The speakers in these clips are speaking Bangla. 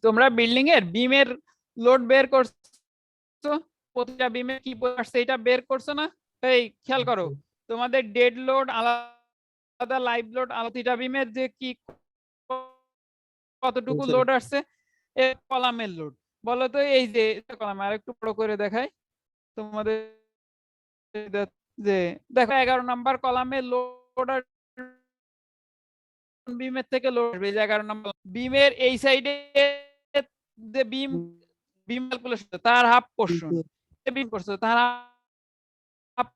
তোমরা বিল্ডিং এর বিমের লোড বের করছো, প্রতিটা বিমে কি আসছে এটা বের করছো না? এই খেয়াল করো, তোমাদের ডেড লোড আলাদা, লাইভ লোড আলাদা, প্রতিটা বিমের যে কি কতটুকু লোড আসছে, কলামের লোড বলো তো। এই যে কলাম আর একটু বড় করে দেখাই তোমাদের, যে দেখো 11 নাম্বার কলামে লোড বিমের থেকে লোড আসবে, 11 নাম্বার বিমের এই সাইডে যে বিম বিম ক্যালকুলেশন তার হাফ পোরশন, বিম করছো তার হাফ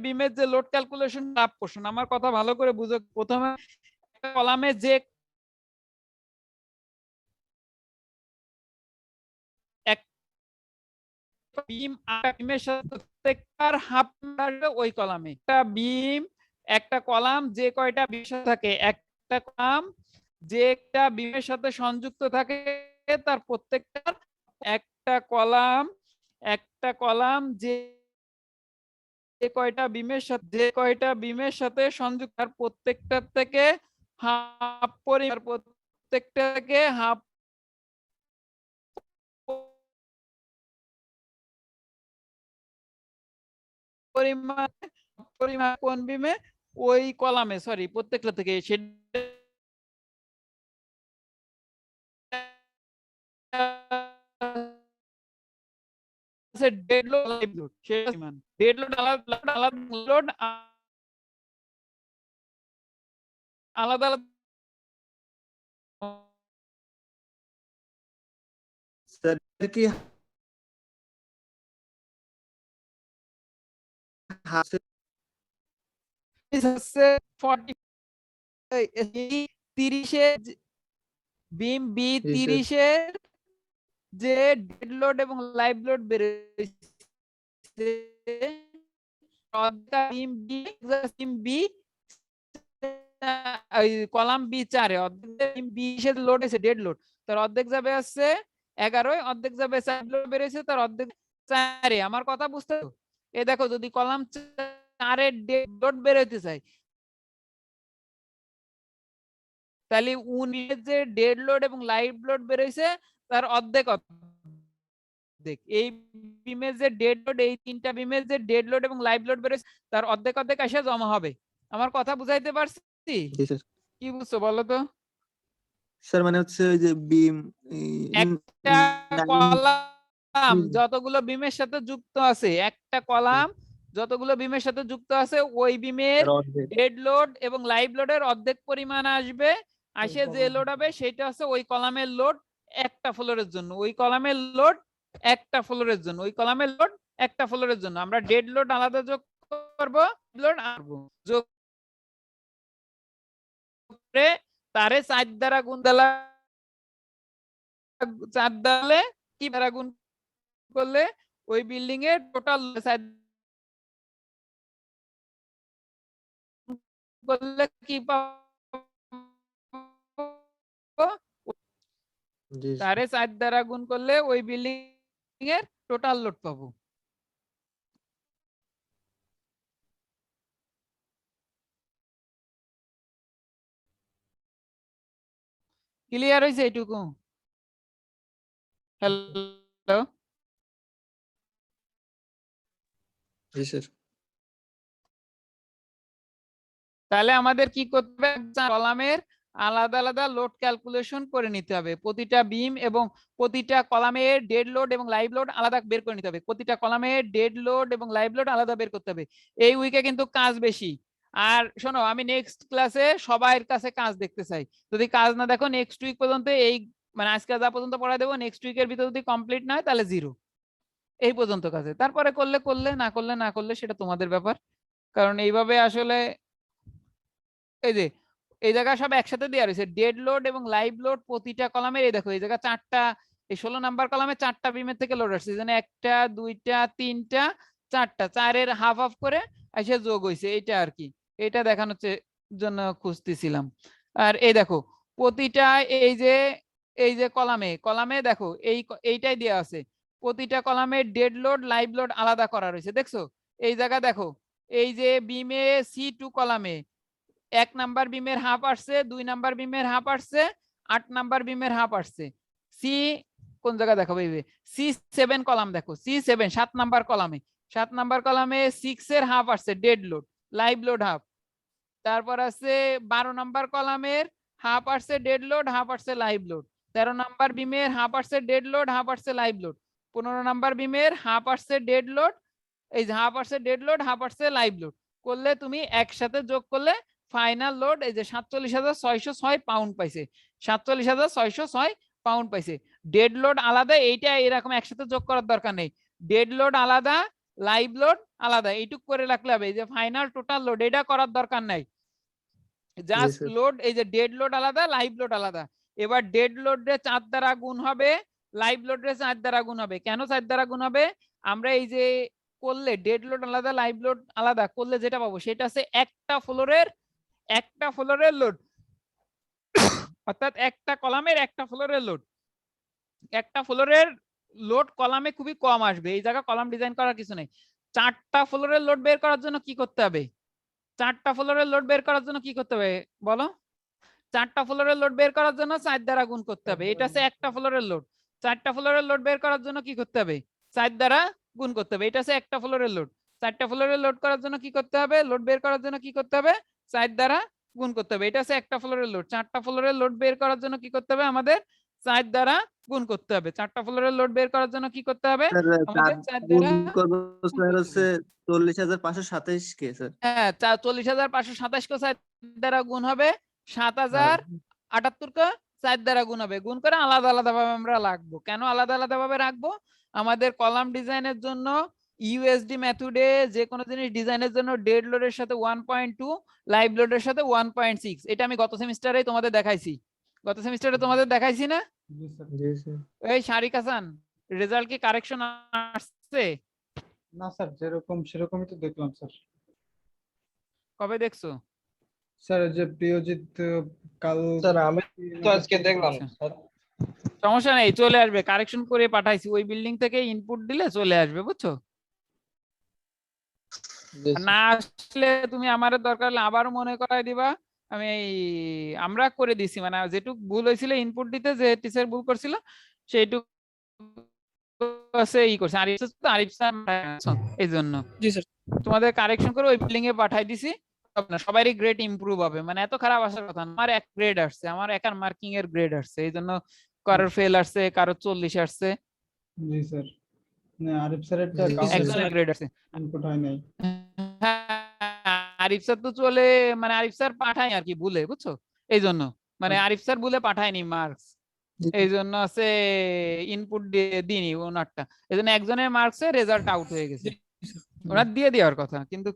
বিমের যে লোড ক্যালকুলেশন হাফ পোরশন। আমার কথা ভালো করে বুঝো, প্রথমে কলামে যে বিম একটা বিমের সাথে প্রত্যেকটার হাফ আসবে ওই কলামে। একটা বিম একটা কলাম যে কয়টা বিমের সাথে থাকে, একটা কলাম যে একটা বিমের সাথে সংযুক্ত থাকে তার প্রত্যেকটার একটা কলাম যে কয়টা বিমের সাথে সংযুক্ত তার প্রত্যেকটার থেকে হাফ পরিমাণ, প্রত্যেকটাকে হাফ পরিমাণ পরিমাণ কোন বিমে ওই কলামে, সরি প্রত্যেকটা থেকে সেটা ডেড লোড লাইভ লোড, সেটা ডেড লোড আলাদা লোড আলাদা আলাদা। স্যার কি হচ্ছে 40 30 বিম বি 30 এর যে ডেড লোড এবং লাইভ লোড বেরোচ্ছে, কলাম বি 4 এ অর্ধেক বি এর লোড এসে ডেড লোড তার অর্ধেক যাবে আছে 11, অর্ধেক যাবে 4 লোড বেরোছে তার অর্ধেক 4 এ। আমার কথা বুঝতে তো? এই দেখো যদি কলাম 4 এর ডেড লোড বেরোতে চাই, তাহলে উনির যে ডেড লোড এবং লাইভ লোড বেরোইছে তার অর্ধেক অর্ধেক এই বিমের যে ডেড লোড, এই তিনটা বিমের যে ডেড লোড এবং লাইভ লোড বেরোইছে তার অর্ধেক অর্ধেক এসে জমা হবে। আমার কথা বুঝাইতে পারছি? কি বুঝছো বলো তো? স্যার মানে হচ্ছে ওই যে বিম একটা কলাম যতগুলো বিমের সাথে যুক্ত আছে, একটা কলাম যতগুলো বিমের সাথে যুক্ত আছে ওই বিমের ডেড লোড এবং লাইভ লোডের অর্ধেক পরিমাণ আসবে, আসে যে লোড হবে সেটা হচ্ছে ওই কলামের লোড একটা ফ্লোরের জন্য, ওই কলামের লোড একটা ফ্লোরের জন্য, ওই কলামের লোড একটা ফ্লোরের জন্য। আমরা ডেড লোড আলাদা যোগ করব, লোড যোগ করে তারে 4 দ্বারা গুণ দিলে 4 দ্বারা কি দ্বারা গুণ করলে ওই বিল্ডিং এর টোটাল করলে কি পাবো, তারে 4 দ্বারা গুণ করলে ওই বিল্ডিং এর টোটাল লোড পাবো। ক্লিয়ার হয়েছে এইটুকু? হ্যালো, জি স্যার। তাহলে আমাদের কি করতে হবে, কলামের আলাদা আলাদা লোড ক্যালকুলেশন করে নিতে হবে, প্রতিটা বিম এবং প্রতিটা কলামের ডেড লোড এবং লাইভ লোড আলাদা বের করে নিতে হবে, প্রতিটা কলামের ডেড লোড এবং লাইভ লোড আলাদা বের করতে হবে। এই উইকে কিন্তু কাজ বেশি। আর শোনো, আমি নেক্সট ক্লাসে সবার কাছে কাজ দেখতে চাই। যদি কাজ না দেখো নেক্সট উইক পর্যন্ত, এই মানে আজকে যা পর্যন্ত পড়া দেবো নেক্সট উইকের ভিতরে যদি কমপ্লিট না হয় তাহলে 0 এই পর্যন্ত কাজে, তারপরে করলে করলে, না করলে না করলে সেটা তোমাদের ব্যাপার। কারণ এইভাবে আসলে এই যে এই জায়গা সব একসাথে দেওয়া রয়েছে, ডেড লোড এবং লাইভ লোড প্রতিটা কলামের, এই দেখো এই জায়গা 4টা, এই 16 নাম্বার কলামে 4টা বিমের থেকে লোড আসছে, এখানে 1টা 2টা 3টা 4টা, 4-এর হাফ হাফ করে এসে যোগ হয়েছে, এইটা আর কি, এটা দেখানোর জন্য খুঁজতেছিলাম। আর এই দেখো প্রতিটা এই যে কলামে কলামে দেখো এইটাই দেওয়া আছে, প্রতিটা কলামে ডেড লোড লাইভ লোড আলাদা করা রয়েছে, দেখছো? এই জায়গা দেখো এই যে বিমে C2 কলামে 1 নাম্বার বিমের হাফ আসছে, 2 নাম্বার বিমের হাফ আসছে, 8 নাম্বার বিমের হাফ আসছে। সি কোন জায়গা দেখাবো, এই C7 কলাম দেখো, C7 7 নাম্বার কলামে, 7 নাম্বার কলামে 6 এর হাফ আসছে dead load, live load half. তারপর আছে 12 নাম্বার কলামের হাফ আসছে ডেড লোড, হাফ আসছে লাইভ লোড। 13 নাম্বার বিমের হাফ আসছে ডেড লোড, হাফ আসছে লাইভ লোড। 15 নাম্বার বিমের হাফ আসছে ডেড লোড, এই যে হাফ আসছে ডেড লোড, হাফ আসছে লাইভ লোড। করলে তুমি একসাথে যোগ করলে ফাইনাল লোড এই যে 47,606 পাউন্ড পাইছে, 47,606 পাউন্ড পাইছে। ডেড লোড আলাদা, এইটা এরকম একসাথে যোগ করার দরকার নেই। ডেড লোড আলাদা, লাইভ লোড আলাদা, এইটুক করে রাখলে হবে। এই যে ফাইনাল টোটাল লোড এটা করার দরকার নাই, জাস্ট স্যার লোড, এই যে ডেড লোড আলাদা, লাইভ লোড আলাদা। এবার ডেড লোডে 4 দ্বারা গুণ হবে, লাইভ লোডে 4 দ্বারা গুণ হবে। কেন 4 দ্বারা গুণ হবে? আমরা এই যে করলে ডেড লোড আলাদা, লাইভ লোড আলাদা করলে যেটা পাবো সেটা আছে একটা ফ্লোরের লোড, অর্থাৎ একটা কলামের একটা ফ্লোরের লোড। একটা ফ্লোরের লোড কলামে খুবই কম আসবে, এই জায়গা কলাম ডিজাইন করার কিছু নেই। 4টা ফ্লোরের লোড বের করার জন্য কি করতে হবে? 4টা ফ্লোরের লোড বের করার জন্য কি করতে হবে বলো? 4টা ফ্লোরের লোড বের করার জন্য 4 দ্বারা গুণ করতে হবে। এটা আছে একটা ফ্লোরের লোড। 4টা ফ্লোরের লোড বের করার জন্য কি করতে হবে? 4 দ্বারা গুণ করতে হবে। এটা আছে একটা ফ্লোরের লোড। 4টা ফ্লোরের লোড করার জন্য কি করতে হবে? লোড বের করার জন্য কি করতে হবে? 4 দ্বারা গুণ করতে হবে। এটা আছে একটা ফ্লোরের লোড। 4টা ফ্লোরের লোড বের করার জন্য কি করতে হবে? আমাদের 4 দ্বারা গুণ করতে হবে। 4টা ফ্লোরের লোড বের করার জন্য কি করতে হবে? স্যার আমাদের 4 গুণ দ্বারা করবো গুণ স্যার করতে হচ্ছে হবে। 40,527 কে স্যার। হ্যাঁ, 40,527 কে 4 দ্বারা গুণ হবে, আর 7,078 কে 4 দ্বারা গুণ হবে। গুণ করে আলাদা আলাদা ভাবে আমরা রাখবো। কেন আলাদা আলাদা ভাবে রাখবো? আমাদের কলাম ডিজাইনের জন্য ইউএসডি মেথডে যে কোনো জিনিস ডিজাইনের জন্য ডেড লোডের সাথে 1.2, লাইভ লোডের সাথে 1.6, এটা আমি গত সেমিস্টারে তোমাদের দেখাইছি। গত সেমিস্টারে তোমাদের দেখাইছি না? জি স্যার। এই শারিক হাসান, রেজাল্ট কি কারেকশন আসছে? না স্যার, যেরকম সেরকমই তো দেখলাম স্যার। কবে দেখছো? স্যার এই যে প্রিয়জিৎ কাল স্যার আমি তো আজকে দেখলাম আচ্ছা। স্যার। সমস্যা নেই, চলে আসবে, কারেকশন করে পাঠাইছি, ওই বিল্ডিং থেকে ইনপুট দিলে চলে আসবে, বুঝছো? জি আর না আসলে তুমি আমার দরকার হলে আবারও মনে করাই দিবা। আমি আমরা করে দিছি, মানে যেটুক ভুল হয়েছিল ইনপুট দিতে, যে টিচার ভুল করছিল সেইটুক আছে ই করছে আরিফ স্যার, এই জন্য জি স্যার। তোমাদের কারেকশন করে ওই বিল্ডিং এ পাঠাই দিছি। সবারই গ্রেড ইমপ্রুভ হবে, মানে এত খারাপ আসার কথা না। আমার 1 গ্রেড আসছে, আমার একার মার্কিং এর গ্রেড আসছে, এই জন্য কারোর ফেল আসছে, কারোর 40 আসছে, জি স্যার, না আরিফ স্যারেরটা জি, কাউন্ট একজনের গ্রেড আসছে। ইনপুট হয় নাই। হ্যাঁ, আরিফ স্যার তো চলে, মানে আরিফ স্যার পাঠায় আর কি ভুলে, বুঝছো? এই জন্য মানে আরিফ স্যার ভুলে পাঠায়নি মার্কস, এই জন্য আছে ইনপুট দিইনি ওনারটা, এই জন্য একজনের মার্কসে রেজাল্ট আউট হয়ে গেছে, ওনার দিয়ে দেওয়ার কথা কিন্তু।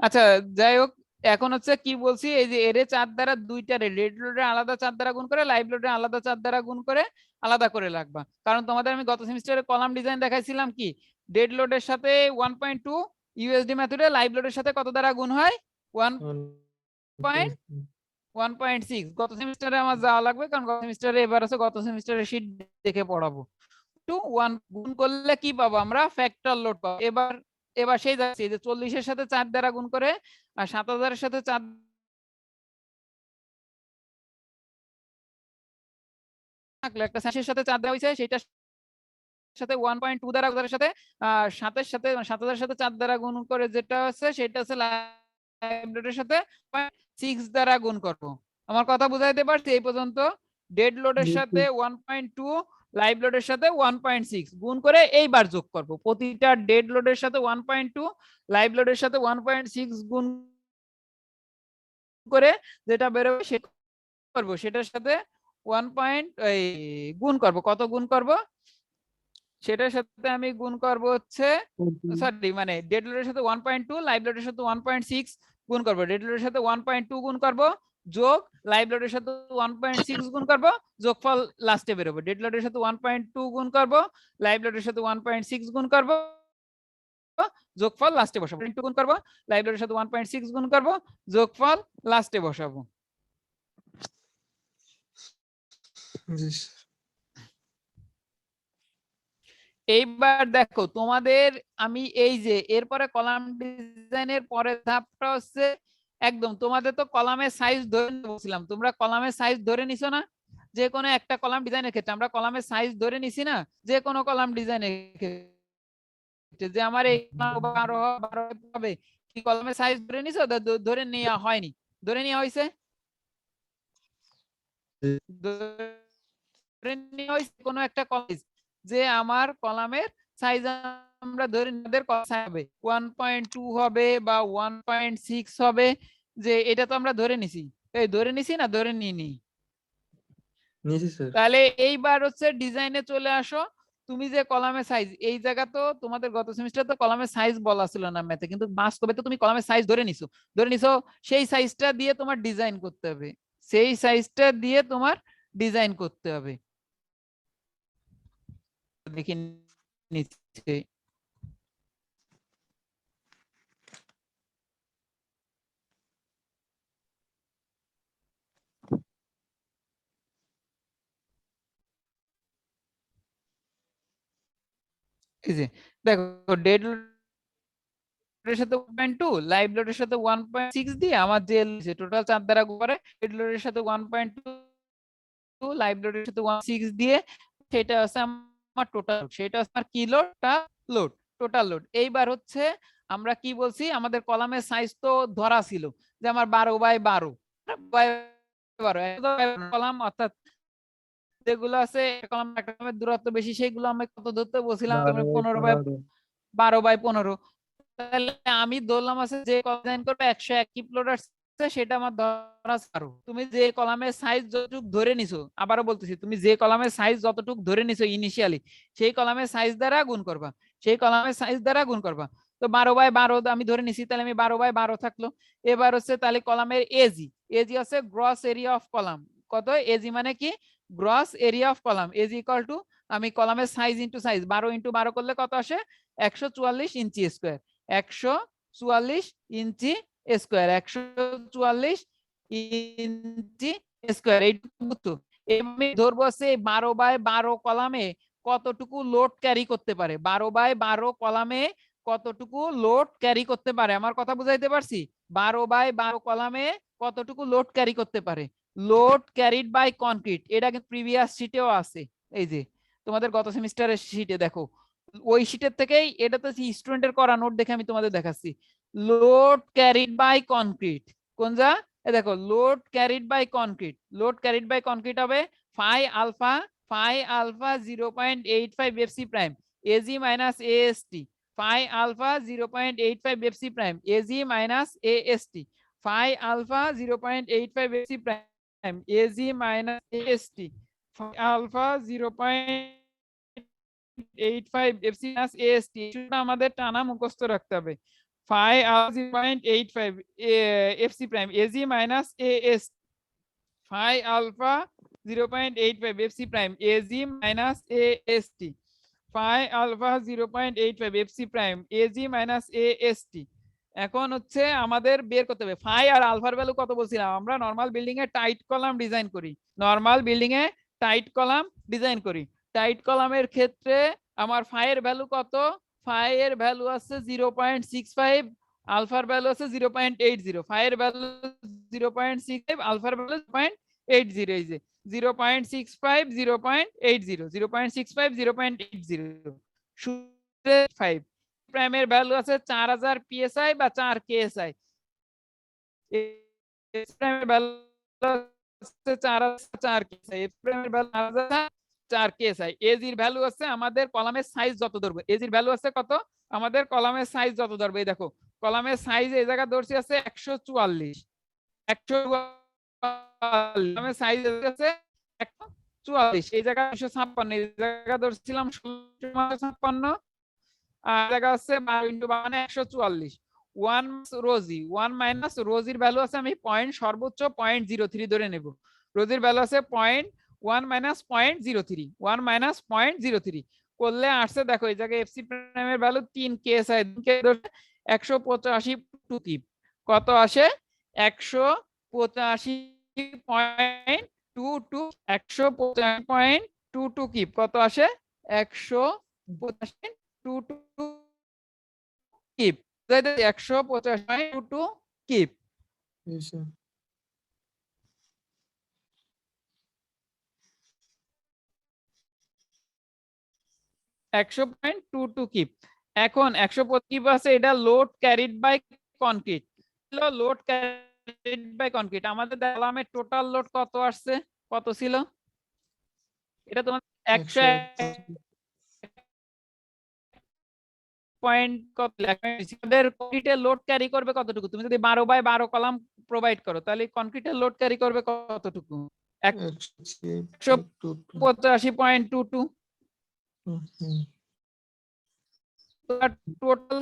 আচ্ছা যাই হোক, এখন হচ্ছে কি বলছি, এই যে এর 4 দ্বারা দুইটা ডেড লোডের আলাদা 4 দ্বারা গুণ করে, লাইভ লোডের আলাদা 4 দ্বারা গুণ করে আলাদা করে রাখবা। কারণ তোমাদের আমি গত সেমিস্টারে কলাম ডিজাইন দেখাইছিলাম কি, ডেড লোডের সাথে 1.2 ইউএসডি মেথডে, লাইভ লোডের সাথে কত দ্বারা গুণ হয়? 1.6। গত সেমিস্টারে আমার যাওয়া লাগবে, কারণ গত সেমিস্টারে এবার আছে, গত সেমিস্টারে শীট দেখে পড়াবো। 1 গুণ করলে কি পাবো আমরা? ফ্যাক্টর লোড পাবো। এবার সেই যাচ্ছে, যে 40 এর সাথে 4 দ্বারা গুণ করে আর 7,000 এর সাথে 4 থাকলে একটা স্যাশের সাথে 4 দেওয়া হয়েছে, সেটার সাথে 1.2 দ্বারা ওদের সাথে 7 এর সাথে 7,000 এর সাথে 4 দ্বারা গুণ করে যেটা আছে সেটা আছে লাইভ লোডের সাথে 6 দ্বারা গুণ করব। আমার কথা বুঝাইতে পারছি এই পর্যন্ত? ডেড লোডের সাথে 1.2, লাইভ লোডের সাথে 1.6 গুণ করে এইবার যোগ করব। প্রতিটা ডেড লোডের সাথে 1.2, লাইভ লোডের সাথে 1.6 গুণ করে যেটা বেরোবে সেটা করব, সেটার সাথে 1 পয়েন্ট গুণ করব। কত গুণ করব? সেটার সাথে আমি গুণ করব হচ্ছে, সরি মানে ডেড লোডের সাথে 1.2, লাইভ লোডের সাথে 1.6 গুণ করব। ডেড লোডের সাথে 1.2 গুণ করব, যোগ লাইভ লোডের সাথে 1.6 গুণ করব, যোগফল লাস্টে বেরোবে। ডেড লোডের সাথে 1.2 গুণ করব, লাইভ লোডের সাথে 1.6 গুণ করব, যোগফল লাস্টে বসাবো। 2 গুণ করব, লাইভ লোডের সাথে 1.6 গুণ করব, যোগফল লাস্টে বসাবো। জি স্যার। এইবার দেখো তোমাদের আমি এই যে এরপরে কলাম ডিজাইনের পরের ধাপটা হচ্ছে একদম তোমাদের তো কলামের সাইজ ধরে নিতে বলছিলাম, তোমরা কলামের সাইজ ধরে নিছো না? যে কোনো একটা কলাম ডিজাইনের ক্ষেত্রে আমরা কলামের সাইজ ধরে নিছি না, যে কোনো কলাম ডিজাইনের ক্ষেত্রে যে আমার এই 12 হবে, কি কলামের সাইজ ধরে নিছো? ধরে নেওয়া হয়নি? ধরে নেওয়া হয়েছে? ধরে নেওয়া হয়েছে কোনো একটা কলেজ যে আমার কলামের সাইজ আমরা ধরে নিদের কথা হবে 1.2 হবে বা 1.6 হবে, যে এটা তো আমরা ধরে নিছি। এই ধরে নিছি না ধরে নিইনি? নিয়েছি স্যার। তাহলে এইবার হচ্ছে ডিজাইনে চলে আসো। তুমি যে কলামের সাইজ, এই জায়গা তো তোমাদের গত সেমিস্টার তো কলামের সাইজ বলা ছিল না ম্যাথে, কিন্তু বাস্তবে তো তুমি কলামের সাইজ ধরে নিছো। ধরে নিছো, সেই সাইজটা দিয়ে তোমার ডিজাইন করতে হবে, সেই সাইজটা দিয়ে তোমার ডিজাইন করতে হবে। দেখি নিচে এই যে দেখো ডেড লোডের সাথে 1.2, লাইভ লোডের সাথে 1.6 দিয়ে আমার যে টোটাল 4 দ্বারা গুণ করে, ডেড লোডের সাথে 1.2, লাইভ লোডের সাথে 1.6 দিয়ে, সেটা আছে আমার টোটাল, সেটা আছে আমার কি লোড, লোড, টোটাল লোড। এইবার হচ্ছে আমরা কি বলছি, আমাদের কলামের সাইজ তো ধরা ছিল যে আমার 12 বাই 12 কলাম, অর্থাৎ যেগুলো আছে কলাম একটা কলামের দূরত্ব বেশি, সেইগুলো আমি কত ধরতে বলছিলাম, তোমরা 15 বাই 15। তাহলে আমি ধরলাম আছে যে ডিজাইন করবে 101 কিপ লোড আসছে, সেটা আমার ধরা ছাড়ো। তুমি যে কলামের সাইজ যতটুকু ধরে নিছো, আবারও বলতেছি, তুমি যে কলামের সাইজ যতটুকু ধরে নিছো ইনিশিয়ালি, সেই কলামের সাইজ দ্বারা গুণ করবা, সেই কলামের সাইজ দ্বারা গুণ করবা। তো 12 বাই 12 আমি ধরে নিছি, তাহলে আমি 12 বাই 12 থাকলো। এবার হচ্ছে তাহলে কলামের এজি, এজি আছে গ্রস এরিয়া অফ কলাম, কত? এজি মানে কি? Gross area of column, AG equal to আমি কলামের সাইজ ইন্টু সাইজ, 12 ইন্টু 12 করলে কত আসে? 144 ইঞ্চি স্কোয়ার, 144 ইঞ্চি স্কোয়ার, 144 ইঞ্চি স্কোয়ার। এইটুকু আমি ধরবো আছে 12 বাই 12 কলামে কতটুকু লোড ক্যারি করতে পারে, 12 বাই 12 কলামে কতটুকু লোড ক্যারি করতে পারে, আমার কথা বুঝাইতে পারছি? 12 বাই 12 কলামে কতটুকু লোড ক্যারি করতে পারে, লোড ক্যারিড বাই কনক্রিট, এটা কিন্তু প্রিভিয়াস শিটেও আছে। এই যে তোমাদের গত সেমিস্টারের শিটে দেখো, ওই শিটের থেকেই এটা তো স্টুডেন্টের করা নোট দেখে আমি তোমাদের দেখাচ্ছি। লোড ক্যারিড বাই কনক্রিট, কোন যা? এ দেখো load carried by concrete, load carried by concrete হবে phi alpha 0.85 FC prime AG minus AST, phi alpha 0.85 FC prime AG minus AST, phi alpha 0.85 FC prime AG minus AST, phi alpha 0.85 FC minus AST, এটা আমাদের টানা মুখস্থ রাখতে হবে। Phi alpha 0.85 FC prime AG minus AS, phi alpha 0.85 FC prime AG minus AST, phi alpha 0.85 FC prime AG minus AST. এখন হচ্ছে আমাদের বের করতে হবে ফাই আর আলফার ভ্যালু কত বলছিলাম আমরা, নরমাল বিল্ডিং এ টাইট কলাম ডিজাইন করি, নরমাল বিল্ডিং এ টাইট কলাম ডিজাইন করি, টাইট কলামের ক্ষেত্রে আমার ফাই এর ভ্যালু কত? ফাই এর ভ্যালু আছে 0.65, আলফার ভ্যালু আছে 0.80, ফাই এর ভ্যালু 0.65, আলফার ভ্যালু 0.80, এই যে 0.65 0.80 0.65 0.80 5 প্রাইমের ভ্যালু আছে 4000 psi বা 4 ksi, এস প্রাইমের ভ্যালু আছে 4004 ksi, এফ প্রাইমের ভ্যালু 4004 ksi। এজ এর ভ্যালু আছে আমাদের কলামের সাইজ যত ধরবে, এজ এর ভ্যালু আছে কত? আমাদের কলামের সাইজ যত ধরবে, এই দেখো কলামের সাইজ এই জায়গা ধরছি আছে 144, 144 সাইজ আছে 144, এই জায়গা 256, এই জায়গা ধরছিলাম 1656, আর জায়গা আছে 12 ইনটু 12 মানে 144। 1 রোজি, 1 মাইনাস রোজির ভ্যালু আছে আমি পয়েন্ট সর্বোচ্চ 0.03 ধরে নেব, রোজির ভ্যালু আছে 1 মাইনাস 0.03, 1 মাইনাস 0.03 করলে আসছে দেখো এই জায়গায় এফসি প্রাইমের ভ্যালু 3 কেএসআই, 185 টু কিপ, কত আসে? 185.22, 185.22 কিপ, কত আসে? 185.22 কিপ, 185.22 কিপ। Yes, sir. একশো পয়েন্ট টু টু কিপ। এখন 100 কিপ আছে, এটা load carried by concrete. Load carried by concrete আমাদের কলামের টোটাল লোড কত আসছে, কত ছিল? এটা তোমার 100 পয়েন্ট কত লেখা হয়েছে। আমাদের কনক্রিটের লোড ক্যারি করবে কতটুকু? তুমি যদি 12/12 কলাম প্রোভাইড করো তাহলে কনক্রিটের লোড ক্যারি করবে কতটুকু? 185.22।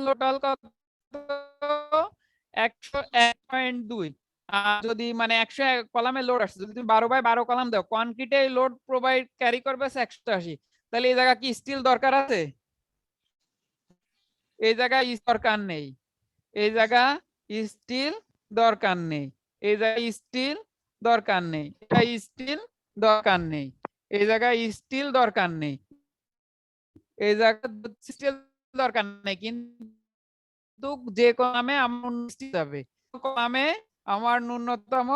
টোটাল কত? 101.2। আর যদি মানে 100 কলামে লোড আসছে, যদি তুমি 12/12 কলাম দাও, কনক্রিটে লোড প্রোভাইড ক্যারি করবে 180। তাহলে এই জায়গা কি স্টিল দরকার আছে? এই জায়গা দরকার নেই, এই জায়গা স্টিল দরকার নেই, এই জায়গায় স্টিল দরকার নেই, এটা স্টিল দরকার নেই, এই জায়গায় স্টিল দরকার নেই, এই জায়গা স্টিল দরকার নেই। কিন্তু যে কলামে আমার স্টিল হবে, কলামে আমার ন্যূনতম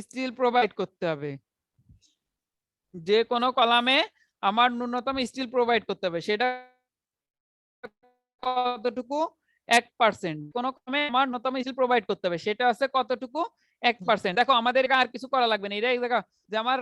স্টিল প্রোভাইড করতে হবে, যে কোনো কলামে আমার ন্যূনতম স্টিল প্রোভাইড করতে হবে, সেটা কতটুকু? 1%। কোন কলামে আমার ন্যূনতম স্টিল প্রোভাইড করতে হবে, সেটা আছে কতটুকু? 1%। দেখো আমাদের আর কিছু করা লাগবে না, এটা এই জায়গা যে আমার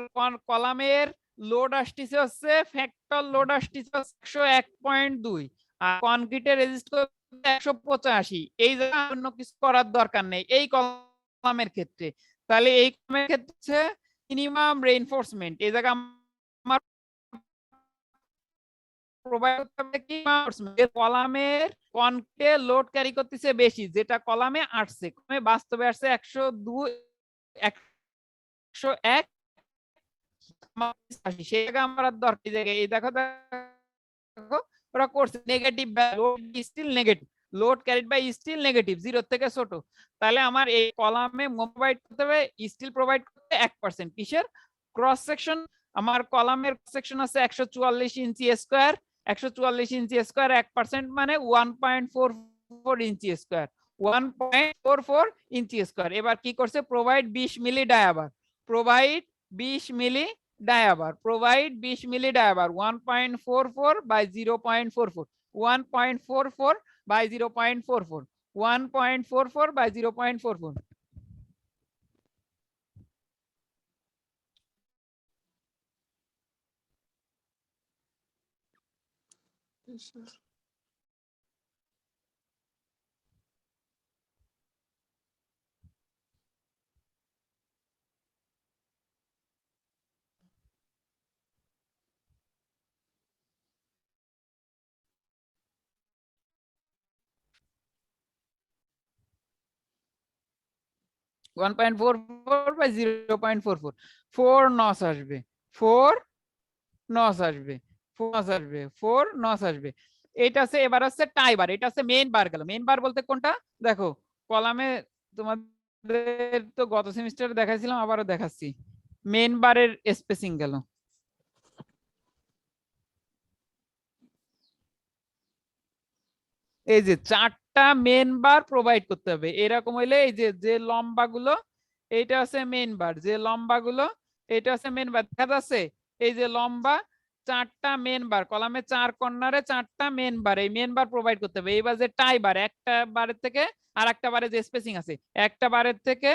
কলামের লোড আসতেছে হচ্ছে ফ্যাক্টর লোড আসতেছে 101.2 আর কনক্রিটের রেজিস্ট করতে 185। এই জায়গা অন্য কিছু করার দরকার নেই এই কলামের ক্ষেত্রে। তাহলে এই কলামের ক্ষেত্রে মিনিমাম রেইনফোর্সমেন্ট এই জায়গা আমার প্রোভাইড করতে হবে কি? কলামের কনক্রিটে লোড ক্যারি করতেছে বেশি, যেটা কলামে আসছে, কমে বাস্তবে আসছে 102 101, সেই জায়গায় আমার আর দরকার জায়গায় এই দেখো দেখো ওরা করছে negative load steel negative, load carried by steel negative 0 থেকে ছোট। তাহলে আমার এই কলামে প্রোভাইড করতে হবে স্টিল প্রোভাইড করতে 1%। কিসের? Cross section. আমার কলামের সেকশন আছে 144 ইঞ্চি স্কয়ার, 144 ইঞ্চি স্কয়ার 1% মানে 1.44 ইঞ্চি স্কয়ার, 1.44 ইঞ্চি স্কয়ার। এবার কি করছে? Provide 20 milli dia bar, provide 20 milli dia bar, provide 20 milli dia bar 1.44 by 0.44, 1.44 by 0.44, 1.44 by 0.44। Yes, sir. One point four four by 0.44, 4 nos আসবে, 4 নস আসবে, 4 নস আসবে, 4 নস আসবে। এটা আছে, এবার আছে টাই বার, এটা আছে মেইন বার। গেল মেইন বার বলতে কোনটা? দেখো কলামে তোমাদের তো গত সেমিস্টারে দেখাইছিলাম, আবারও দেখাচ্ছি। মেইন বারের স্পেসিং গেল, এই যে 4টা মেইন বার প্রোভাইড করতে হবে। এরকম হইলে এই যে যে লম্বা গুলো এইটা আছে মেইন বার, যে লম্বা গুলো এটা আছে মেইন বার, দেখা যাচ্ছে? এই যে লম্বা 4টা মেইন বার, কলামে 4 কর্নারে 4টা মেইন বার, এই মেইন বার প্রোভাইড করতে হবে। এইবার যে টাই বার, একটা বারের থেকে আর একটা বারের যে স্পেসিং আছে, একটা বারের থেকে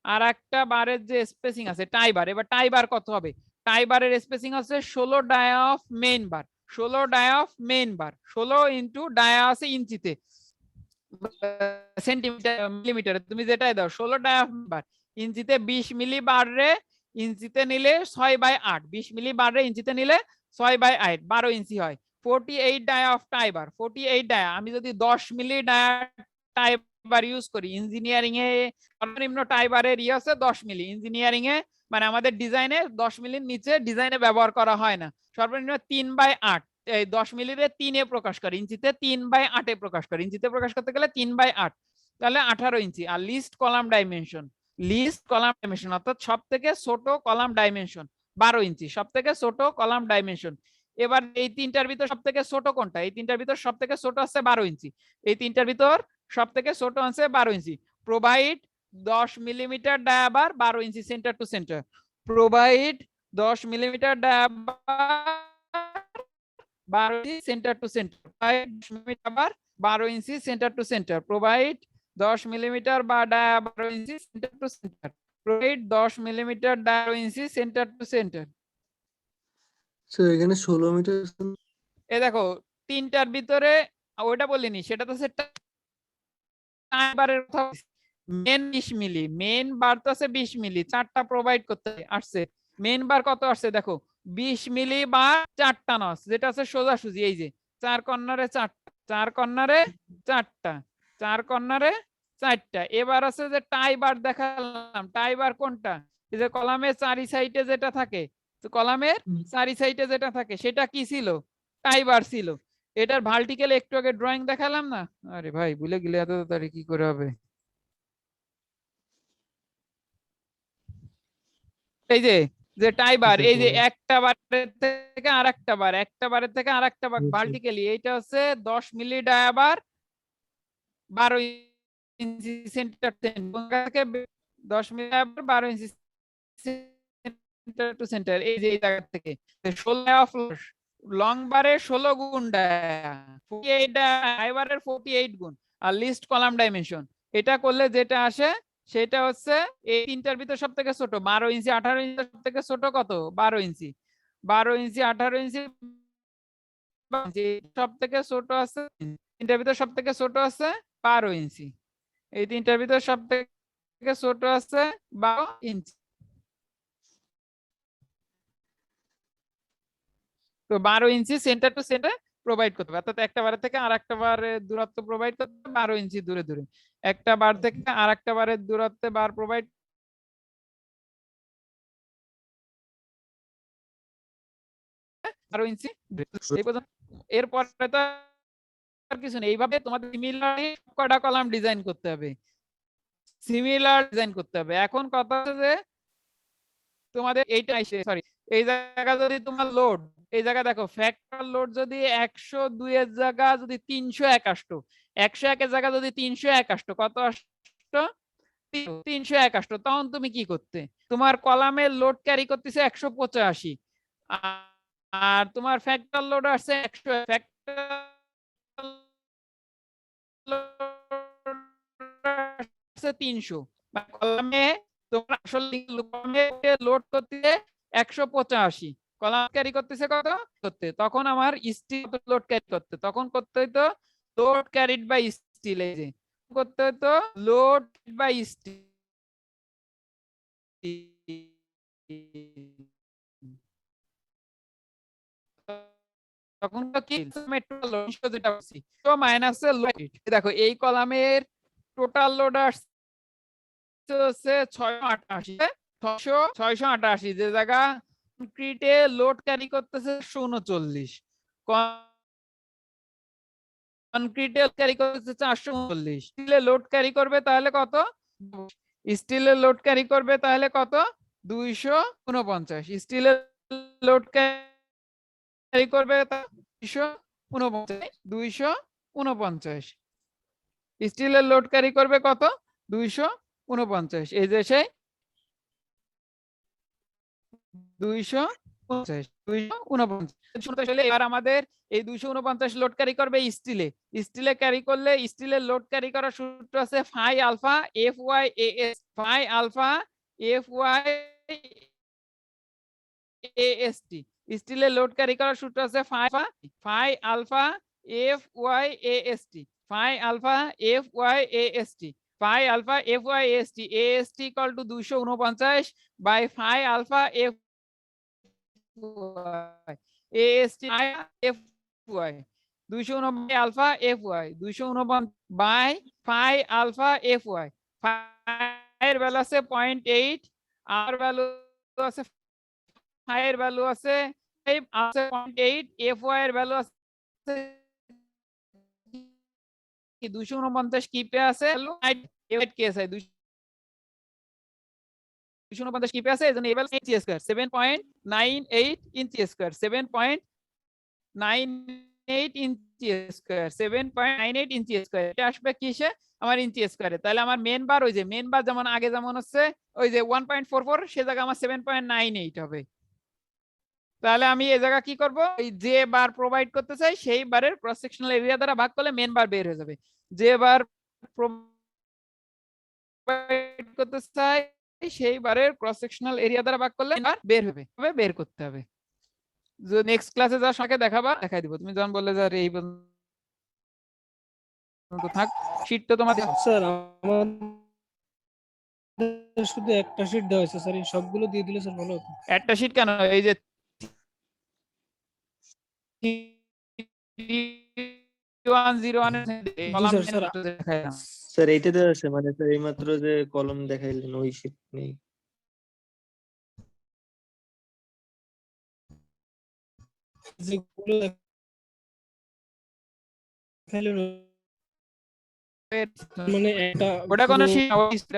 আর একটা বারের যে স্পেসিং আছে টাই বার, এবার টাই বার কত হবে? টাই বারের স্পেসিং আছে 16 dia of main bar, 16 dia of main bar, 16 into dia আছে ইঞ্চিতে, সেন্টিমিটার মিলিমিটারে তুমি যেটাই দাও, 16 ডায়া অফ বার ইঞ্চিতে 20 মিলি বার রে ইঞ্চিতে নিলে 6/8, 20 মিলি বার রে ইঞ্চিতে নিলে 6/8, 12 ইঞ্চি হয়। 48 dia of tie bar, 48 dia. আমি যদি 10 milli dia tie bar use করি, ইঞ্জিনিয়ারিং এ সর্বনিম্ন টাই বারের ইয়ে আছে 10 মিলি, ইঞ্জিনিয়ারিং এ মানে আমাদের ডিজাইনে 10 মিলির নিচে ডিজাইনে ব্যবহার করা হয় না, সর্বনিম্ন 3/8, এই 10 মিলিরে 3 এ প্রকাশ করে, ইঞ্চিতে 3/8 এ প্রকাশ করে, ইঞ্চিতে প্রকাশ করতে গেলে 3/8, তাহলে 18 ইঞ্চি। আর least column dimension, least column dimension অর্থাৎ সব থেকে ছোট কলাম ডাইমেনশন 12 ইঞ্চি, সব থেকে ছোট কলাম ডাইমেনশন। এবার এই তিনটার ভিতর সব থেকে ছোট কোনটা? এই তিনটার ভিতর সব থেকে ছোট আছে 12 ইঞ্চি, এই তিনটার ভিতর সব থেকে ছোট আছে 12 inch. Provide 10 millimetre dia bar 12 inch centre to centre. Provide 10 millimetre dia bar 12 inch centre to centre. 10 millimetre 12 inch centre to centre. Provide 10 millimetre বা dia bar 12 inch centre to centre. Provide 10 millimetre 12 inch centre to centre. Sir এখানে 16 মিটার। এ দেখো তিনটার ভিতরে ওইটা বলিনি, সেটা তো বারের কথা। মেন 20 মিলি, মেন বার তো আছে 20 মিলি, চারটা প্রোভাইড করতে আসছে। মেন বার কত আসছে দেখো 20 মিলি বা চারটা নস, যেটা আছে সোজাসুজি এই যে 4 কর্নারে 4টা, 4 কর্নারে 4টা, 4 কর্নারে 4টা। এবার আছে যে টাই বার দেখালাম, টাই বার কোনটা? এই যে কলামের চারি সাইডে যেটা থাকে, তো কলামের চারি সাইডে যেটা থাকে সেটা কি ছিল? টাই বার ছিল। এটার ভার্টিক্যাল একটু আগে ড্রয়িং দেখালাম না? আরে ভাই ভুলে গেলে এত তাড়াতাড়ি কি করে হবে? এই যে যে টাই বার, এই যে একটা বারের থেকে আরেকটা বার, একটা বারের থেকে আরেকটা বার ভার্টিক্যালি, এইটা হচ্ছে 10 মিলি ডায়াবার 12 ইঞ্চি সেন্টার থেকে 10 মিলি ডায়াবার 12 ইঞ্চি সেন্টার টু সেন্টার। এই যে এই জায়গা থেকে 16 অফ লং বারে 16 গুণ ডায়া, 48 ডায়াবারের 48 গুণ, আর লিস্ট কলাম ডাইমেনশন এটা করলে যেটা আসে সেটা হচ্ছে এই তিনটার ভিতর সব থেকে ছোট 12 ইঞ্চি। 18 ইঞ্চি সব থেকে ছোট কত? 12 ইঞ্চি। 12 ইঞ্চি 18 ইঞ্চি সব থেকে ছোট আছে, তিনটার ভিতর সব থেকে ছোট আছে 12 ইঞ্চি। এই তিনটার ভিতর সব থেকে ছোট আছে 12 ইঞ্চি। তো 12 inch centre to centre provide করতে হবে, অর্থাৎ একটা বারের থেকে আরেকটা বারের দূরত্ব প্রোভাইড করতে হবে 12 ইঞ্চি দূরে দূরে। একটা বার থেকে আরেকটা বারের দূরত্বে বার প্রোভাইড 12 ইঞ্চি। এই পর্যন্ত। এরপরে তো আর কিছু নেই। এইভাবে তোমাদের সিমিলারলি কয়টা কলাম ডিজাইন করতে হবে, সিমিলার ডিজাইন করতে হবে। এখন কথা হচ্ছে যে তোমাদের এইটা সরি, এই জায়গা যদি তোমার লোড, এই জায়গা দেখো ফ্যাক্টর লোড যদি 102 এর জায়গা যদি 301 আসতো, 101 এর জায়গা যদি 301 আসতো, কত আসতো? 301 আসতো, তখন তুমি কি করতে? তোমার কলামের লোড ক্যারি করতেছে 185, আর তোমার ফ্যাক্টর লোড আসছে 100, ফ্যাক্টর আসছে 300। কলামে তোমার আসলে কলামে লোড করতে 185, কলাম ক্যারি করতেছে কত করতে, তখন আমার স্টিল লোড ক্যারি করতে, তখন করতে হইতো লোড ক্যারিড বাই স্টিল। এই যে করতে হইতো লোড বাই স্টিল। তখন কি যেটা বলছি তো মাইনাস দেখো এই কলামের টোটাল লোড আসছে 688, যে জায়গা কনক্রিটে লোড ক্যারি করতেছে 139, কনক্রিটে ক্যারি করতেছে 439, স্টিলে লোড ক্যারি করবে তাহলে কত? স্টিলে লোড ক্যারি করবে তাহলে কত? 249। স্টিলে লোড ক্যারি করবে 249, 249। স্টিলের লোড ক্যারি করবে কত? 249। এই যে সেই 249। এবার আমাদের এই 249 লোড ক্যারি করবে স্টিলে। স্টিলে ক্যারি করলে স্টিলের লোড ক্যারি করার সূত্র আছে phi alpha F Y A S, phi alpha F Y A S T. স্টিলের লোড ক্যারি করার সূত্র আছে phi alpha F Y A S T, phi alpha F Y A S T, phi alpha F Y S T, A S T equal to 249 by phi alpha F Y A S T F Y 249 alpha F Y 249 by phi alpha F Y. Phi এর ভ্যালু আছে 0.8, আর ভ্যালু আছে ফাই এর ভ্যালু আছে 0.8, এফ ওয়াই এর ভ্যালু আছে 249 কি পে আছে, কে আছে 249 কি পে আছে, এজন্য এবার ইঞ্চি স্কয়ার 7.98 ইঞ্চি স্কয়ার 7.9 7.98 ইঞ্চি স্কয়ার 7.98 ইঞ্চি স্কয়ার এটা আসবে কিসে আমার ইঞ্চি স্কয়ারে তাহলে আমার মেন বার ওই যে মেন বার যেমন আগে যেমন হচ্ছে ওই যে 1.44 সে জায়গা আমার 7.98 হবে তাহলে আমি এই জায়গা কি করব এই যে বার প্রোভাইড করতে চাই সেই বারের ক্রস সেকশনাল এরিয়া দ্বারা ভাগ করলে মেন বার বের হয়ে যাবে যে বার প্রোভাইড করতে চাই সেই বারের ক্রস সেকশনাল এরিয়া দ্বারা ভাগ করলে বার বের হবে তবে বের করতে হবে যে নেক্সট ক্লাসে যাওয়ার সঙ্গে দেখাবা দেখাই দিব তুমি যখন বললে যে আরে এই পর্যন্ত থাক শীট তো তোমাদের স্যার আমাদের শুধু একটা শীট দেওয়া হয়েছে স্যার এই সবগুলো দিয়ে দিলে স্যার ভালো হতো একটা শীট কেন এই যে 101 জি স্যার, স্যার এইটা দেওয়া আছে মানে স্যার এইমাত্র যে কলম দেখাইলেন ওই শীট নেই যেগুলো দেখাইলেন মানে একটা ওটা কোনো পুরো- শীট